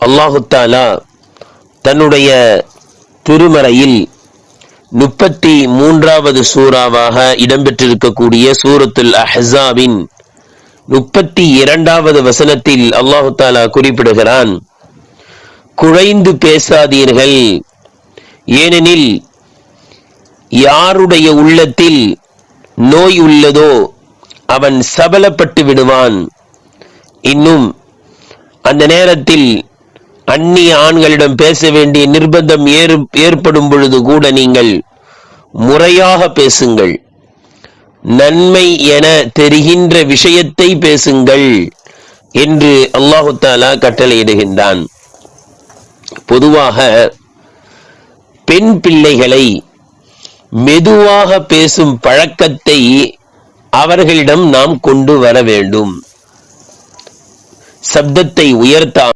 அல்லாஹு தஆலா தன்னுடைய திருமறையில் 33வது சூறாவாக இடம்பெற்றிருக்கக்கூடிய சூரத்துல் அஹ்ஸாபின் 32வது வசனத்தில் அல்லாஹு தஆலா குறிப்பிடுகிறான், குழைந்து பேசாதீர்கள், ஏனெனில் யாருடைய உள்ளத்தில் நோய் உள்ளதோ அவன் சபலப்பட்டு விடுவான். இன்னும் அந்த நேரத்தில் அந்நிய ஆண்களிடம் பேச வேண்டிய நிர்பந்தம் ஏற்படும் பொழுது கூட நீங்கள் முறையாக பேசுங்கள், நன்மை என தெரிகின்ற விஷயத்தை பேசுங்கள் என்று அல்லாஹு தஆலா கட்டளையிடுகின்றான். பொதுவாக பெண் பிள்ளைகளை மெதுவாக பேசும் பழக்கத்தை அவர்களிடம் நாம் கொண்டு வர வேண்டும். சப்தத்தை உயர்த்தாமல்